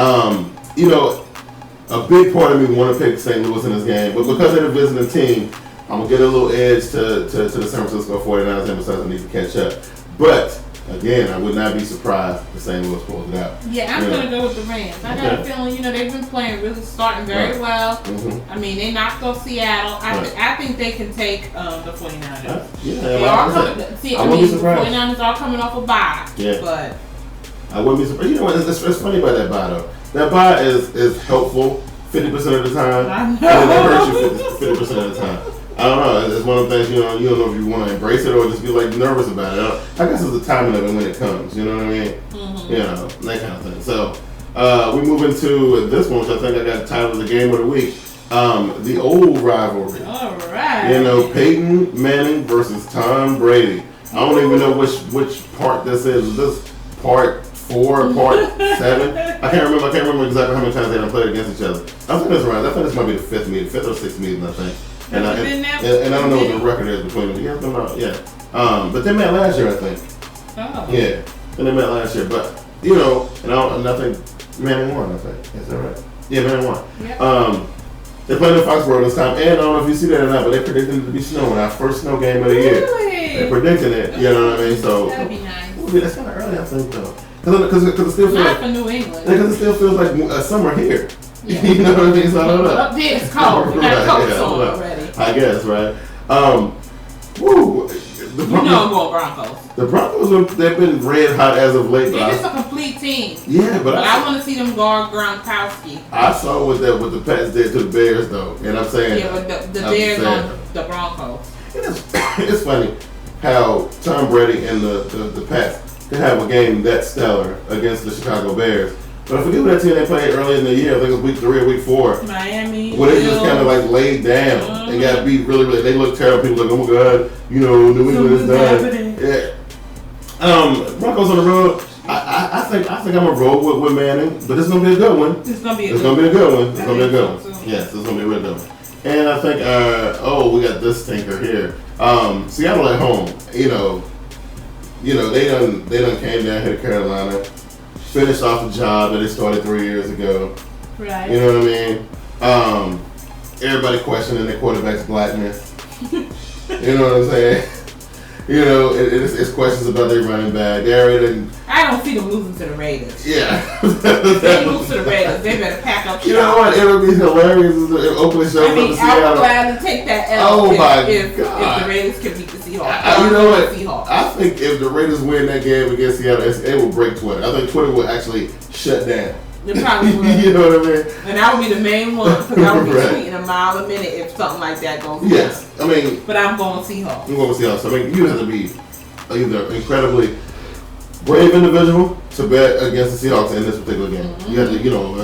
A big part of me want to pick St. Louis in this game, but because they're the visiting team, I'm gonna get a little edge to the San Francisco 49ers emphasizing need to catch up. But again, I would not be surprised if St. Louis pulls it out. Yeah, I'm going to go with the Rams. I got a feeling, they've been playing starting very well. Mm-hmm. I mean, they knocked off Seattle. I think they can take the 49ers. They are coming. The 49ers are coming off a bye. Yeah. But I wouldn't be surprised. You know what? It's funny about that bye, though. That bye is helpful 50% of the time. And it hurts you 50% of the time. I don't know. It's one of the things, you don't know if you want to embrace it or just be like nervous about it. I guess it's the timing of it when it comes. You know what I mean? Mm-hmm. That kind of thing. So we move into this one, which I think I got titled the game of the week. The old rivalry. All right. Peyton Manning versus Tom Brady. I don't even know which part this is. Is this part 4, part 7? I can't remember exactly how many times they done played against each other. I think that's right. I think this might be the 5th or 6th meeting, I think. And I don't know what the record is between them. But they met last year, I think. Oh. Yeah, and they met last year. But and I think Manning won. I think is that right? Yeah, Manning won. Yep. They played in Foxborough this time, and I don't know if you see that or not, but they predicted it to be snowing. Our first snow game of the year. Really? They're predicting it. You know what I mean? So that'd be nice. That's kind of early, I think, though. Because it still feels not for New England. Because it still feels like summer here. Yeah. You know what I mean? So I don't know. Up there it's cold. We got coats on already. I guess, right? I'm going Broncos. The Broncos, they've been red hot as of late. They're just a complete team. Yeah, but I want to see them guard Gronkowski. I saw what the Pats did to the Bears, though, and I'm saying. Yeah, but the Bears on the Broncos. It's funny how Tom Brady and the Pats can have a game that stellar against the Chicago Bears. But I forget what that team they played early in the year. I think it was week 3 or week 4. Miami. Where they just kind of like laid down and got beat really, really. They looked terrible. People like, oh my God, New England is done. Yeah. Broncos on the road. I think I'm gonna roll with Manning, but it's gonna be a good one. It's gonna be a good one. Yes, it's gonna be a real good one. And I think we got this stinker here. Seattle at home. They done came down here to Carolina. Finished off the job that they started 3 years ago. Right. You know what I mean? Everybody questioning their quarterback's blackness. You know what I'm saying? You know, it's questions about their running back. I don't see them losing to the Raiders. Yeah. If they lose to the Raiders, they better pack up. You know what? It would be hilarious if Oakland shows up to Seattle. I would gladly take that L if the Raiders can beat the Seahawks. You know what? I think if the Raiders win that game against Seattle, it will break Twitter. I think Twitter will actually shut down. It probably would. You know what I mean? And that would be the main one because I would be tweeting a mile a minute if something like that goes down. Yes. I mean. But I'm going Seahawks. I'm going Seahawks. I mean, you have to be either an incredibly brave individual to bet against the Seahawks in this particular game. Mm-hmm. You have to,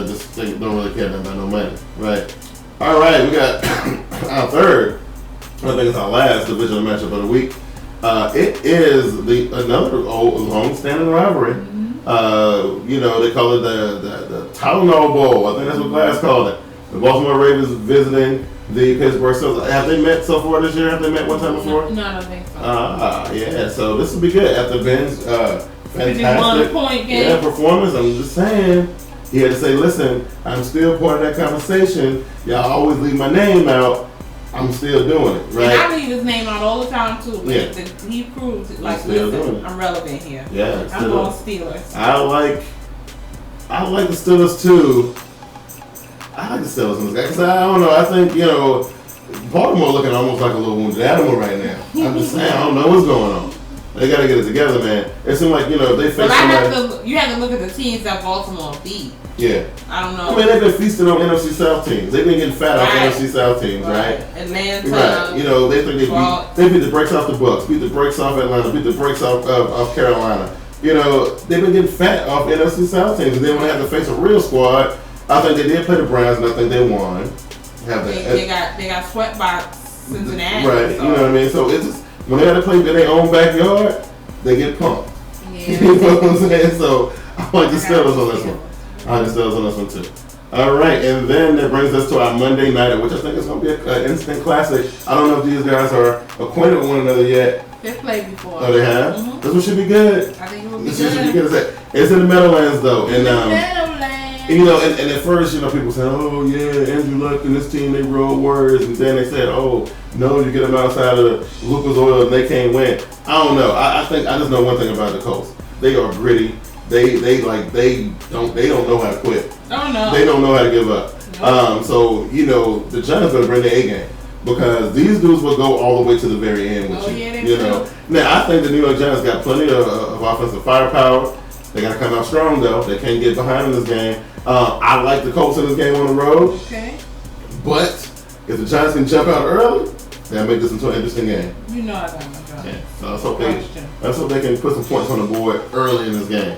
just don't really care about no money. Right. All right. We got our third. I think it's our last divisional matchup of the week. It is another old long-standing rivalry. Mm-hmm. They call it the Tylenol Bowl. I think that's what Glass called it. The Baltimore Ravens visiting the Pittsburgh Steelers. Have they met so far this year? Have they met one time before? No, I don't think so. Yeah. So this will be good. After Ben's fantastic performance, I'm just saying, he had to say, listen, I'm still part of that conversation. Y'all always leave my name out. I'm still doing it, right? And I leave his name out all the time too. Like, he proves it. Like, listen, I'm relevant here. Yeah, I'm going Steelers. I like the Steelers too. I like the Steelers in this game because I don't know. I think Baltimore looking almost like a little wounded animal right now. I'm just saying, I don't know what's going on. They got to get it together, man. It seems like if they face somebody. You have to look at the teams that Baltimore beat. Yeah. I don't know. I mean, they've been feasting on NFC South teams. They've been getting fat off NFC South teams, right? Atlanta. Right. They think they beat the brakes off the Bucks, beat the brakes off Atlanta, beat the brakes off Carolina. They've been getting fat off NFC South teams, and then when they have to face a real squad, I think they did play the Browns, and I think they won. They got swept by Cincinnati. Right. So. You know what I mean? So it's just when they got to play in their own backyard, they get pumped. Yeah. You know what I'm saying? So I like the Steelers on this one. I like the Steelers on this one too. All right, and then that brings us to our Monday nighter, which I think is going to be an instant classic. I don't know if these guys are acquainted with one another yet. They've played before. Oh, they have? Mm-hmm. This one should be good. I think it will be good. Should be good. It's in the Meadowlands, though. And, Meadowlands. And at first, people say, oh, yeah, Andrew Luck and this team, they wrote words. And then they said, oh, no, you get them outside of Lucas Oil and they can't win. I don't know. I just know one thing about the Colts. They are gritty. They don't know how to quit. Oh no. They don't know how to give up. Nope. So the Giants are bring their A game because these dudes will go all the way to the very end with you. Yeah, they do. Now I think the New York Giants got plenty of offensive firepower. They got to come out strong though. They can't get behind in this game. I like the Colts in this game on the road. Okay. But if the Giants can jump out early, they'll make this into an interesting game. I got my Giants. Yeah. So let's hope they can put some points on the board early in this game.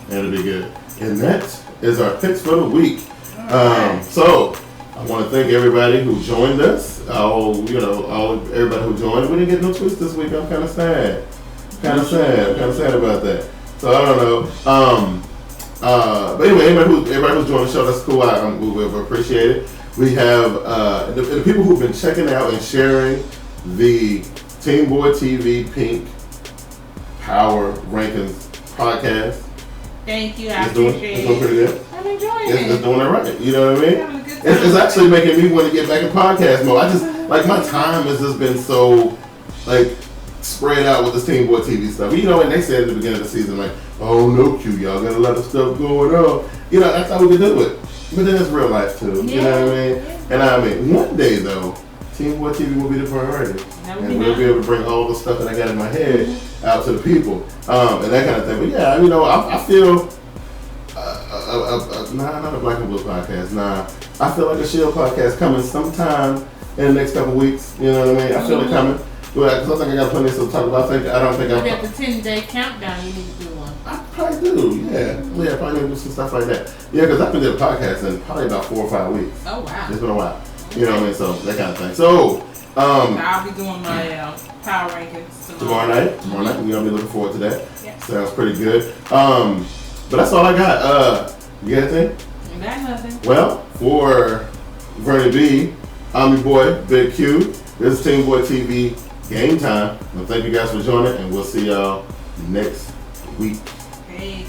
That'll be good. And that is our picks for the week. Right. So I want to thank everybody who joined us. Everybody who joined. We didn't get no tweets this week. I'm kind of sad. I'm kind of sad about that. So I don't know. But anyway, everybody who's joined the show, that's cool. We appreciate it. We have the people who've been checking out and sharing the TeamBoydTV Pink Power Rankings podcast. Thank you. I appreciate it. It's doing pretty good. I'm enjoying it. It's doing it right. You know what I mean? It's actually making me want to get back in podcast mode. I just my time has just been so spread out with this TeamBoydTV stuff. And they said at the beginning of the season oh no Q, y'all got a lot of stuff going on. That's how we can do it. But then it's real life too. Yeah. You know what I mean? Yeah. And one day though, TeamBoydTV will be the priority. And we'll be able to bring all the stuff that I got in my head out to the people. And that kind of thing. But yeah, I feel not a Black and Blue podcast. Nah, I feel like a Shield podcast coming sometime in the next couple weeks. You know what I mean? I feel it coming. Because I think I got plenty of stuff to talk about. I don't think Maybe at the 10-day countdown, you need to do one. I probably do, yeah. I probably need to do some stuff like that. Yeah, because I've been doing a podcast in probably about 4 or 5 weeks. Oh, wow. It's been a while. You know what I mean? So, that kind of thing. So, I'll be doing my power rankings tomorrow night. We're going to be looking forward to that. Yeah. Sounds pretty good. But that's all I got. You got anything? I got nothing. Well, for Vernie B, I'm your boy, Big Q. This is TeamBoydTV Game Time. Well, thank you guys for joining, and we'll see y'all next week. Hey.